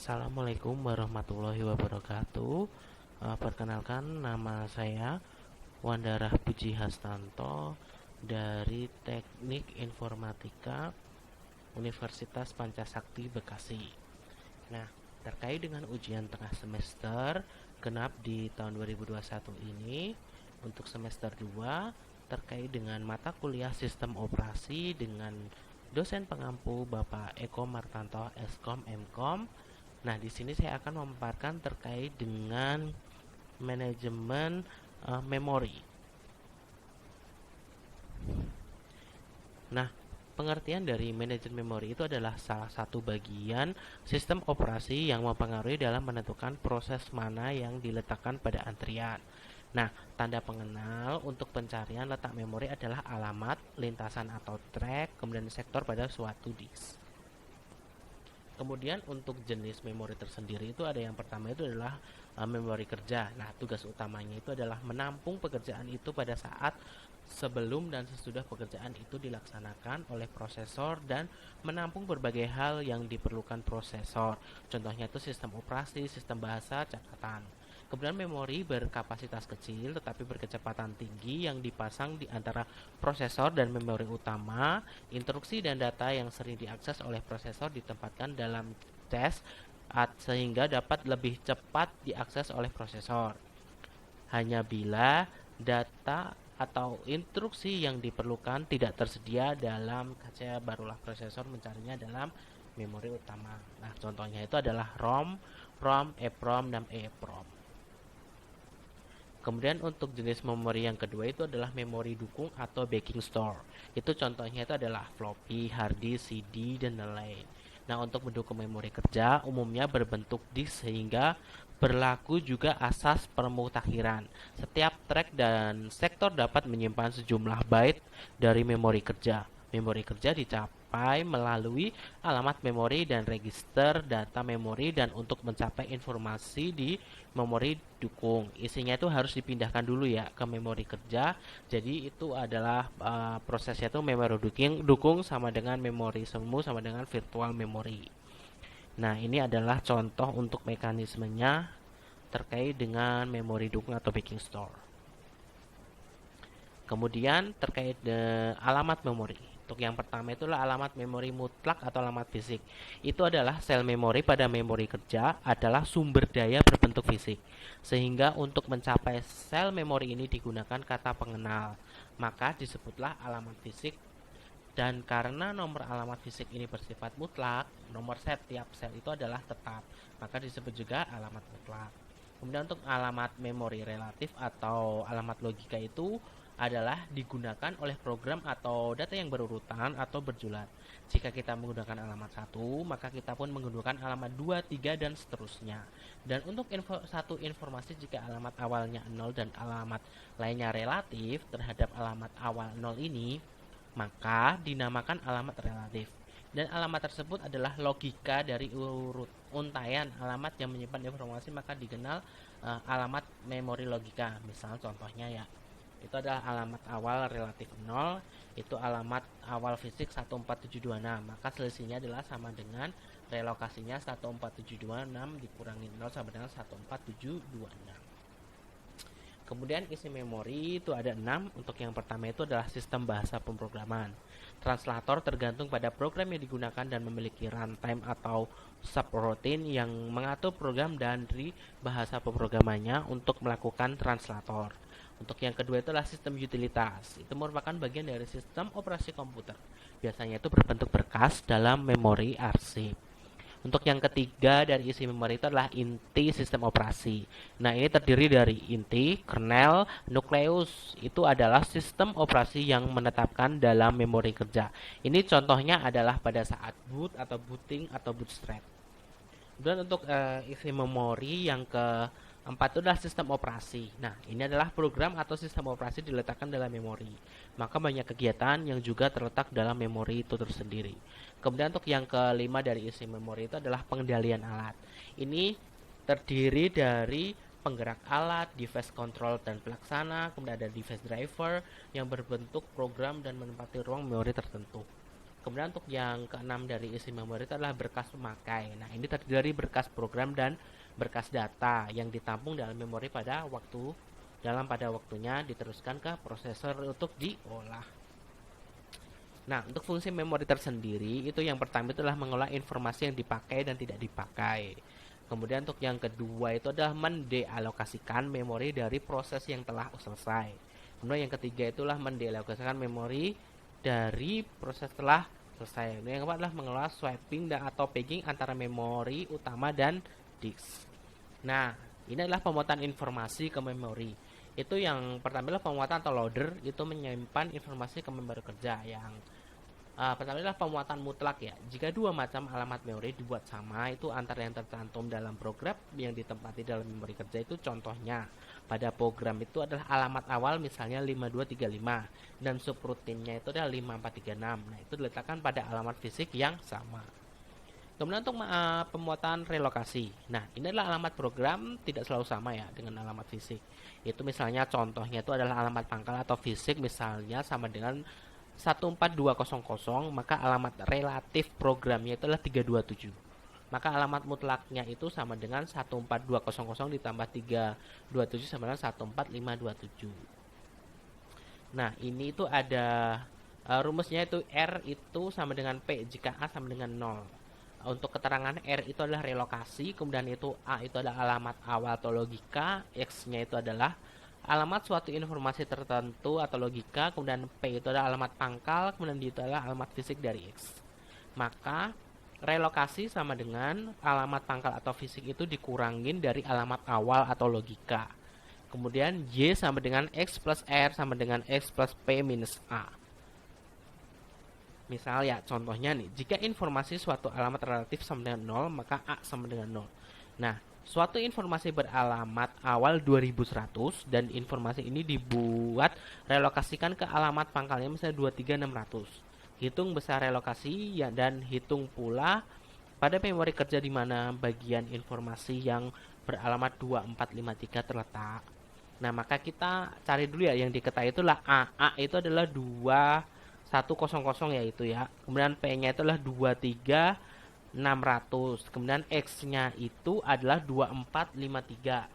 Assalamualaikum warahmatullahi wabarakatuh. Perkenalkan, nama saya Wandarah Puji Hastanto dari Teknik Informatika Universitas Pancasakti Bekasi. Nah, terkait dengan ujian tengah semester genap di tahun 2021 ini, untuk semester 2 terkait dengan mata kuliah Sistem Operasi dengan dosen pengampu Bapak Eko Martanto Eskom Mkom. Nah, di sini saya akan memaparkan terkait dengan manajemen memori. Nah, pengertian dari manajemen memori itu adalah salah satu bagian sistem operasi yang mempengaruhi dalam menentukan proses mana yang diletakkan pada antrian. Nah, tanda pengenal untuk pencarian letak memori adalah alamat, lintasan atau track, kemudian sektor pada suatu disk. Kemudian untuk jenis memori tersendiri itu ada yang pertama itu adalah memori kerja. Nah, tugas utamanya itu adalah menampung pekerjaan itu pada saat sebelum dan sesudah pekerjaan itu dilaksanakan oleh prosesor dan menampung berbagai hal yang diperlukan prosesor. Contohnya itu sistem operasi, sistem bahasa, catatan. Kemudian memori berkapasitas kecil tetapi berkecepatan tinggi yang dipasang di antara prosesor dan memori utama. Instruksi dan data yang sering diakses oleh prosesor ditempatkan dalam cache sehingga dapat lebih cepat diakses oleh prosesor. Hanya bila data atau instruksi yang diperlukan tidak tersedia dalam cache, barulah prosesor mencarinya dalam memori utama. Nah, contohnya itu adalah ROM, ROM, EEPROM, dan EEPROM. Kemudian untuk jenis memori yang kedua itu adalah memori dukung atau backing store. Itu contohnya itu adalah floppy, hard disk, CD, dan lain-lain. Nah, untuk mendukung memori kerja umumnya berbentuk disk sehingga berlaku juga asas pemutakhiran. Setiap track dan sektor dapat menyimpan sejumlah byte dari memori kerja. Memori kerja dicapai melalui alamat memori dan register data memori, dan untuk mencapai informasi di memori dukung, isinya itu harus dipindahkan dulu ya ke memori kerja. Jadi itu adalah prosesnya itu memori dukung sama dengan memori semu sama dengan virtual memory. Nah, ini adalah contoh untuk mekanismenya terkait dengan memori dukung atau backing store. Kemudian terkait alamat memori. Untuk yang pertama itulah alamat memori mutlak atau alamat fisik. Itu adalah sel memori pada memori kerja adalah sumber daya berbentuk fisik. Sehingga untuk mencapai sel memori ini digunakan kata pengenal. Maka disebutlah alamat fisik. Dan karena nomor alamat fisik ini bersifat mutlak, nomor setiap sel itu adalah tetap. Maka disebut juga alamat mutlak. Kemudian untuk alamat memori relatif atau alamat logika itu adalah digunakan oleh program atau data yang berurutan atau berjulat. Jika kita menggunakan alamat 1, maka kita pun menggunakan alamat 2, 3, dan seterusnya. Dan untuk satu informasi, jika alamat awalnya 0 dan alamat lainnya relatif terhadap alamat awal 0 ini, maka dinamakan alamat relatif. Dan alamat tersebut adalah logika dari untaian alamat yang menyimpan informasi, maka dikenal alamat memori logika. Misal contohnya ya, itu adalah alamat awal relatif 0, itu alamat awal fisik 14726, maka selisihnya adalah sama dengan relokasinya 14726 dikurangi 0 sama dengan 14726. Kemudian isi memori itu ada 6. Untuk yang pertama itu adalah sistem bahasa pemrograman. Translator tergantung pada program yang digunakan dan memiliki runtime atau subroutine yang mengatur program dari bahasa pemrogramannya untuk melakukan translator. Untuk yang kedua itu adalah sistem utilitas. Itu merupakan bagian dari sistem operasi komputer. Biasanya itu berbentuk berkas dalam memori arsip. Untuk yang ketiga dari isi memori itu adalah inti sistem operasi. Nah, ini terdiri dari inti, kernel, nukleus. Itu adalah sistem operasi yang menetapkan dalam memori kerja. Ini contohnya adalah pada saat boot atau booting atau bootstrap. Dan untuk isi memori yang keempat itu adalah sistem operasi. Nah, ini adalah program atau sistem operasi diletakkan dalam memori. Maka banyak kegiatan yang juga terletak dalam memori itu tersendiri. Kemudian untuk yang kelima dari isi memori itu adalah pengendalian alat. Ini terdiri dari penggerak alat, device control dan pelaksana, kemudian ada device driver yang berbentuk program dan menempati ruang memori tertentu. Kemudian untuk yang keenam dari isi memori itu adalah berkas pemakai. Nah, ini terdiri dari berkas program dan berkas data yang ditampung dalam memori pada waktunya diteruskan ke prosesor untuk diolah. Nah, untuk fungsi memori tersendiri itu yang pertama itu adalah mengolah informasi yang dipakai dan tidak dipakai. Kemudian untuk yang kedua itu adalah mendealokasikan memori dari proses yang telah selesai. Kemudian yang ketiga itulah mendealokasikan memori dari proses telah selesai. Yang keempat adalah mengelola swapping dan atau paging antara memori utama dan disk. Nah, ini adalah pemuatan informasi ke memori. Itu yang pertama adalah pemuatan atau loader, itu menyimpan informasi ke memori kerja. Yang pertama adalah pemuatan mutlak ya. Jika dua macam alamat memori dibuat sama, itu antara yang tercantum dalam program yang ditempati dalam memori kerja itu contohnya. Pada program itu adalah alamat awal misalnya 5235 dan subrutinnya itu adalah 5436. Nah, itu diletakkan pada alamat fisik yang sama. Kemudian untuk pemuatan relokasi. Nah, ini adalah alamat program tidak selalu sama ya dengan alamat fisik. Itu misalnya contohnya itu adalah alamat pangkal atau fisik misalnya sama dengan 14200, maka alamat relatif programnya itu adalah 327. Maka alamat mutlaknya itu sama dengan 14200 ditambah 327 sama dengan 14527. Nah, ini itu ada rumusnya itu R itu sama dengan P jika A sama dengan 0. Untuk keterangan R itu adalah relokasi, kemudian itu A itu adalah alamat awal atau logika, X-nya itu adalah alamat suatu informasi tertentu atau logika, kemudian P itu adalah alamat pangkal, kemudian D itu adalah alamat fisik dari X. Maka relokasi sama dengan alamat pangkal atau fisik itu dikurangin dari alamat awal atau logika. Kemudian Y sama dengan X plus R sama dengan X plus P minus A. Misal ya, contohnya nih, jika informasi suatu alamat relatif sama dengan 0, maka A sama dengan 0. Nah, suatu informasi beralamat awal 2100 dan informasi ini dibuat relokasikan ke alamat pangkalnya misalnya 23600. Hitung besar relokasi ya, dan hitung pula pada memori kerja di mana bagian informasi yang beralamat 2453 terletak. Nah, maka kita cari dulu ya yang diketahui itulah A. A itu adalah 2100 yaitu ya. Kemudian P-nya itu adalah 23600. Kemudian X-nya itu adalah 2453.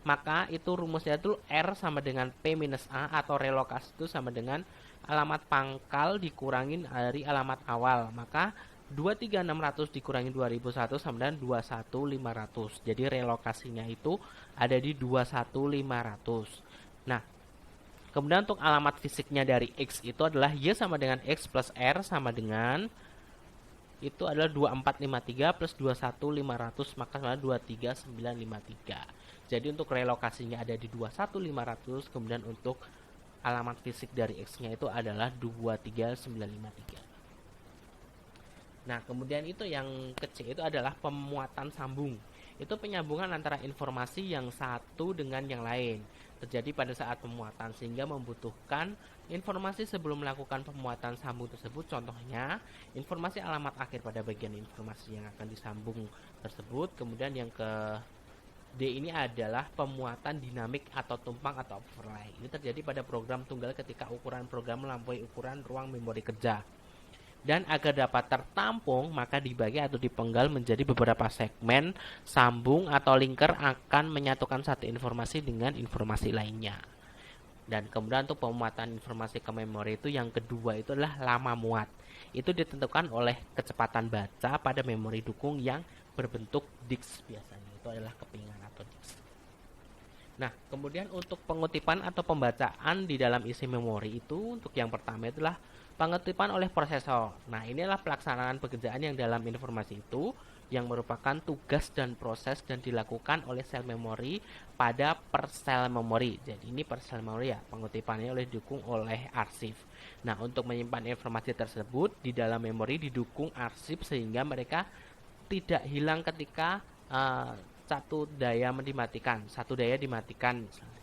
Maka itu rumusnya itu R sama dengan P minus A atau relokasi itu sama dengan alamat pangkal dikurangin dari alamat awal. Maka 23600 dikurangi 2001 sama dengan 21500. Jadi relokasinya itu ada di 21500. Nah, kemudian untuk alamat fisiknya dari X itu adalah Y sama dengan X plus R sama dengan itu adalah 2453 plus 21500 maka sama 23953. Jadi untuk relokasinya ada di 21500, kemudian untuk alamat fisik dari X-nya itu adalah 23953. Nah, kemudian itu yang kecil itu adalah pemuatan sambung. Itu penyambungan antara informasi yang satu dengan yang lain terjadi pada saat pemuatan sehingga membutuhkan informasi sebelum melakukan pemuatan sambung tersebut. Contohnya, informasi alamat akhir pada bagian informasi yang akan disambung tersebut. Kemudian yang ke D ini adalah pemuatan dinamik atau tumpang atau overlay. Ini terjadi pada program tunggal ketika ukuran program melampaui ukuran ruang memori kerja. Dan agar dapat tertampung, maka dibagi atau dipenggal menjadi beberapa segmen sambung atau linker akan menyatukan satu informasi dengan informasi lainnya. Dan kemudian untuk pemuatan informasi ke memori itu yang kedua itu adalah lama muat. Itu ditentukan oleh kecepatan baca pada memori dukung yang berbentuk disk biasanya. Itu adalah kepingan atau disk. Nah, kemudian untuk pengutipan atau pembacaan di dalam isi memori itu untuk yang pertama itulah pengutipan oleh prosesor. Nah, inilah pelaksanaan pekerjaan yang dalam informasi itu yang merupakan tugas dan proses dan dilakukan oleh sel memori pada per sel memori. Jadi ini per sel memori ya, pengutipannya didukung oleh arsip. Nah, untuk menyimpan informasi tersebut di dalam memori didukung arsip sehingga mereka tidak hilang ketika satu daya dimatikan misalnya.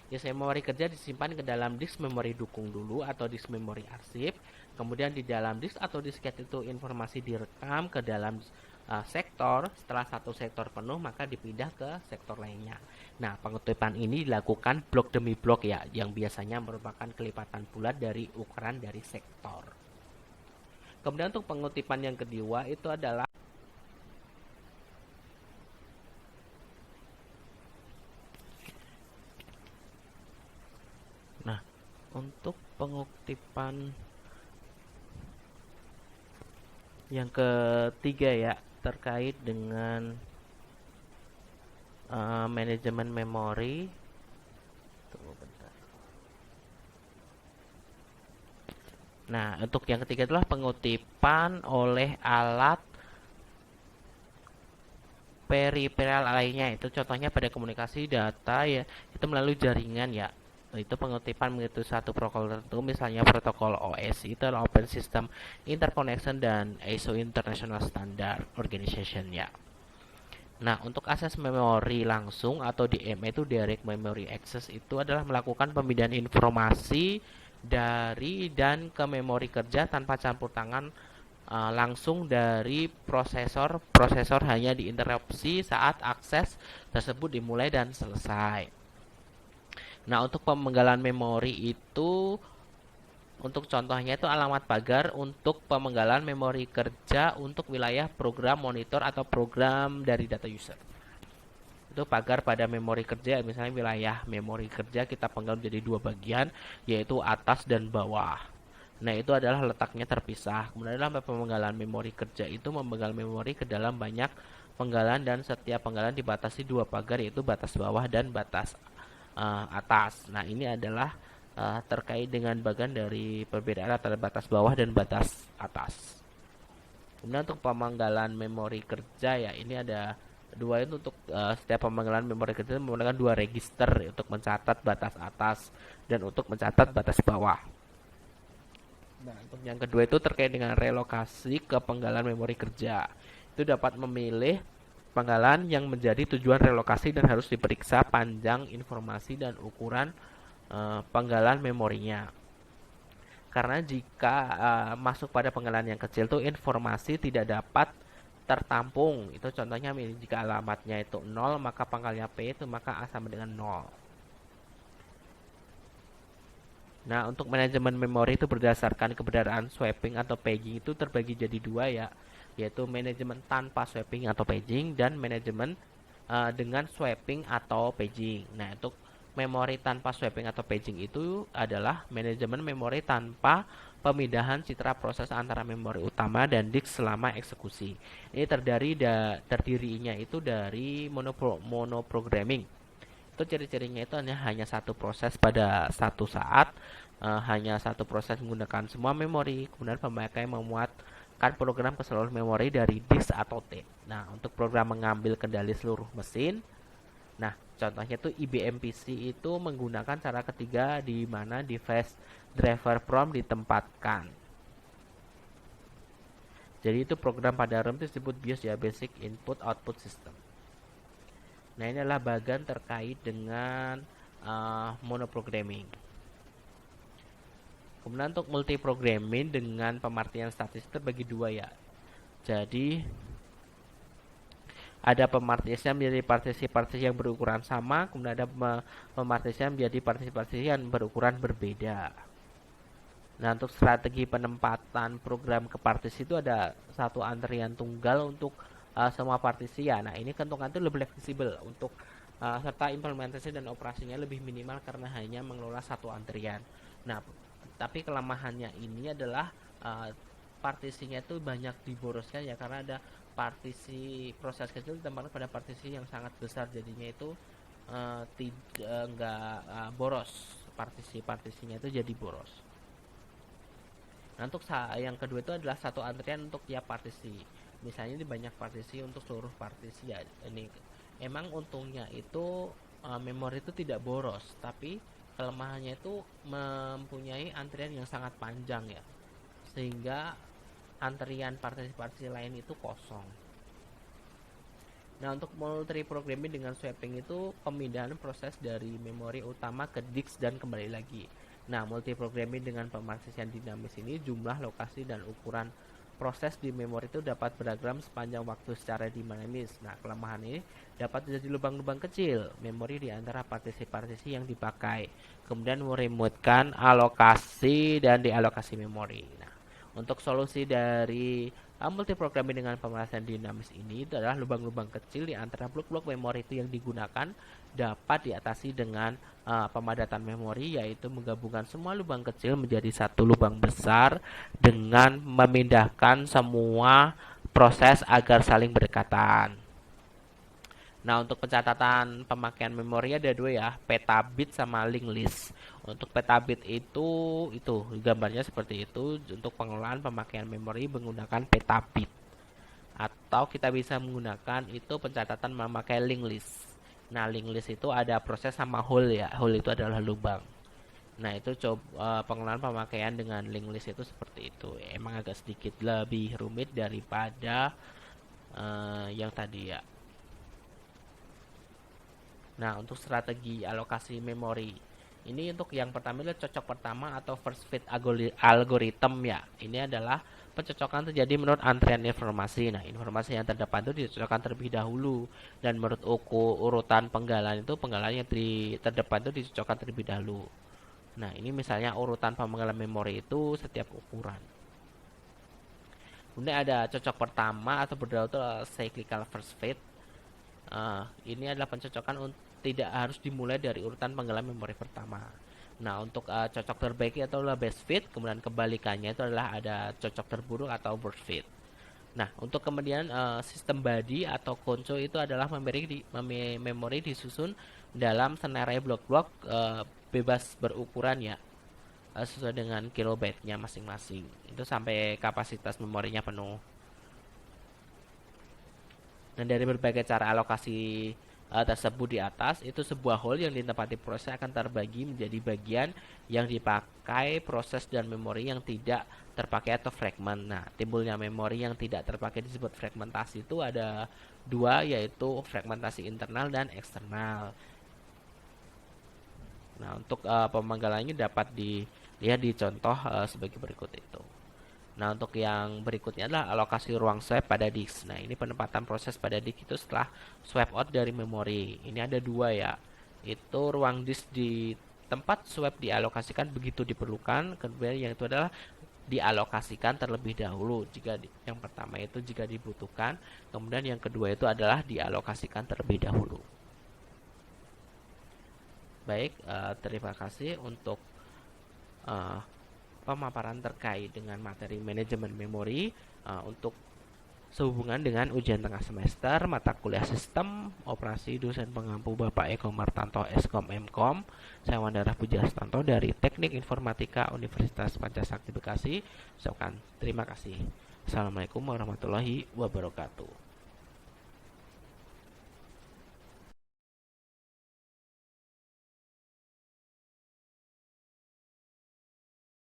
Isi memori kerja disimpan ke dalam disk memori dukung dulu atau disk memori arsip. Kemudian di dalam disk atau disket itu informasi direkam ke dalam sektor. Setelah satu sektor penuh maka dipindah ke sektor lainnya. Nah, pengutipan ini dilakukan blok demi blok ya, yang biasanya merupakan kelipatan bulat dari ukuran dari sektor. Kemudian untuk pengutipan yang kedua itu adalah nah, untuk pengutipan yang ketiga ya, terkait dengan manajemen memori. Tunggu bentar. Nah, untuk yang ketiga itulah pengutipan oleh alat peripheral lainnya. Itu contohnya pada komunikasi data ya, itu melalui jaringan ya. Itu pengutipan mengikuti satu protokol tertentu, misalnya protokol OS itu adalah Open System Interconnection dan ISO International Standard Organization ya. Nah, untuk akses memori langsung atau DMA itu Direct Memory Access itu adalah melakukan pemindahan informasi dari dan ke memori kerja tanpa campur tangan langsung dari prosesor. Prosesor hanya diinterupsi saat akses tersebut dimulai dan selesai. Nah, untuk pemenggalan memori itu untuk contohnya itu alamat pagar untuk pemenggalan memori kerja untuk wilayah program monitor atau program dari data user. Itu pagar pada memori kerja, misalnya wilayah memori kerja kita penggal menjadi dua bagian, yaitu atas dan bawah. Nah, itu adalah letaknya terpisah. Kemudian dalam pemenggalan memori kerja itu memenggal memori ke dalam banyak penggalan dan setiap penggalan dibatasi dua pagar, yaitu batas bawah dan batas atas. Nah, ini adalah terkait dengan bagian dari perbedaan antara batas bawah dan batas atas. Kemudian untuk pemanggalan memori kerja ya, ini ada dua itu untuk setiap pemanggalan memori kerja menggunakan dua register untuk mencatat batas atas dan untuk mencatat batas bawah. Nah, untuk yang kedua itu terkait dengan relokasi ke penggalan memori kerja. Itu dapat memilih penggalan yang menjadi tujuan relokasi dan harus diperiksa panjang informasi dan ukuran penggalan memorinya. Karena jika masuk pada penggalan yang kecil tuh informasi tidak dapat tertampung. Itu contohnya jika alamatnya itu 0 maka pangkalnya P itu maka A sama dengan 0. Nah, untuk manajemen memori itu berdasarkan keberadaan swapping atau paging itu terbagi jadi dua ya, yaitu manajemen tanpa swapping atau paging dan manajemen dengan swapping atau paging. Nah, untuk memori tanpa swapping atau paging itu adalah manajemen memori tanpa pemindahan citra proses antara memori utama dan disk selama eksekusi. Ini terdirinya itu dari monoprogramming. Itu ciri-cirinya itu hanya satu proses pada satu saat, hanya satu proses menggunakan semua memori. Kemudian pemakai memuatkan program ke seluruh memori dari disk atau tape. Nah, untuk program mengambil kendali seluruh mesin, nah contohnya itu IBM PC itu menggunakan cara ketiga di mana device driver PROM ditempatkan. Jadi itu program pada RAM itu disebut BIOS ya, Basic Input Output System. Nah, ini adalah bagian terkait dengan monoprogramming. Kemudian untuk multiprogramming dengan pemartian statis terbagi dua ya. Jadi ada pemartisan menjadi partisi-partisi yang berukuran sama, kemudian ada pemartisan menjadi partisi-partisi yang berukuran berbeda. Nah, untuk strategi penempatan program ke partisi itu ada satu antrian tunggal untuk semua partisi ya. Nah, ini kentongan itu lebih fleksibel untuk serta implementasi dan operasinya lebih minimal karena hanya mengelola satu antrian. Nah, tapi kelemahannya ini adalah partisinya itu banyak diboroskan ya, karena ada partisi proses kecil ditambahkan pada partisi yang sangat besar, jadinya itu tidak boros, partisinya itu jadi boros. Nah, untuk yang kedua itu adalah satu antrian untuk tiap partisi. Misalnya ini banyak partisi untuk seluruh partisi ya. Ini emang untungnya itu memori itu tidak boros, tapi kelemahannya itu mempunyai antrian yang sangat panjang ya, sehingga antrian partisi-partisi lain itu kosong. Nah, untuk multiprogramming dengan swapping itu pemindahan proses dari memori utama ke disk dan kembali lagi. Nah, multiprogramming dengan pemartisian dinamis ini jumlah lokasi dan ukuran proses di memori itu dapat beragam sepanjang waktu secara dinamis. Nah, kelemahan ini dapat terjadi lubang-lubang kecil memori di antara partisi-partisi yang dipakai. Kemudian meremotekan alokasi dan dialokasi memori. Nah, Untuk solusi dari multiprogramming dengan pemrosesan dinamis ini itu adalah lubang-lubang kecil di antara blok-blok memori itu yang digunakan dapat diatasi dengan pemadatan memori, yaitu menggabungkan semua lubang kecil menjadi satu lubang besar dengan memindahkan semua proses agar saling berdekatan. Nah, untuk pencatatan pemakaian memori ada dua ya, petabit sama linked list. Untuk petabit itu gambarnya seperti itu. Untuk pengelolaan pemakaian memori menggunakan petabit. Atau kita bisa menggunakan itu pencatatan memakai linked list. Nah, linked list itu ada proses sama hole ya. Hole itu adalah lubang. Nah, itu pengelolaan pemakaian dengan linked list itu seperti itu. Emang agak sedikit lebih rumit daripada yang tadi ya. Nah, untuk strategi alokasi memori. Ini untuk yang pertama adalah cocok pertama atau first fit algorithm ya. Ini adalah pencocokan terjadi menurut antrian informasi. Nah, informasi yang terdepan itu dicocokkan terlebih dahulu, dan menurut urutan penggalan itu penggalan yang terdepan itu dicocokkan terlebih dahulu. Nah, ini misalnya urutan penggalan memori itu setiap ukuran. Kemudian ada cocok pertama atau berdahulu itu cyclical first fit. Ini adalah pencocokan tidak harus dimulai dari urutan penggalan memori pertama. Nah, untuk cocok terbaik atau best fit, kemudian kebalikannya itu adalah ada cocok terburuk atau worst fit. Nah, untuk kemudian sistem body atau konco itu adalah memori disusun dalam senarai blok-blok bebas berukuran ya, sesuai dengan kilobyte-nya masing-masing. Itu sampai kapasitas memorinya penuh. Dan dari berbagai cara alokasi tersebut di atas, itu sebuah hole yang ditempati proses akan terbagi menjadi bagian yang dipakai proses dan memori yang tidak terpakai atau fragment. Nah, timbulnya memori yang tidak terpakai disebut fragmentasi. Itu ada dua, yaitu fragmentasi internal dan eksternal. Nah, untuk pemanggalannya dapat dilihat di contoh sebagai berikut itu. Nah, untuk yang berikutnya adalah alokasi ruang swipe pada disk. Nah, ini penempatan proses pada disk itu setelah swipe out dari memori. Ini ada dua ya. Itu ruang disk di tempat swipe dialokasikan begitu diperlukan. Kemudian yang itu adalah dialokasikan terlebih dahulu jika yang pertama itu jika dibutuhkan. Kemudian yang kedua itu adalah dialokasikan terlebih dahulu. Baik, terima kasih untuk pemaparan terkait dengan materi manajemen memori untuk sehubungan dengan ujian tengah semester mata kuliah sistem operasi dosen pengampu Bapak Eko Martanto Eskom Mkom. Saya Wandara Pujastanto dari Teknik Informatika Universitas Pancasakti Bekasi. Ucapkan terima kasih. Assalamualaikum warahmatullahi wabarakatuh.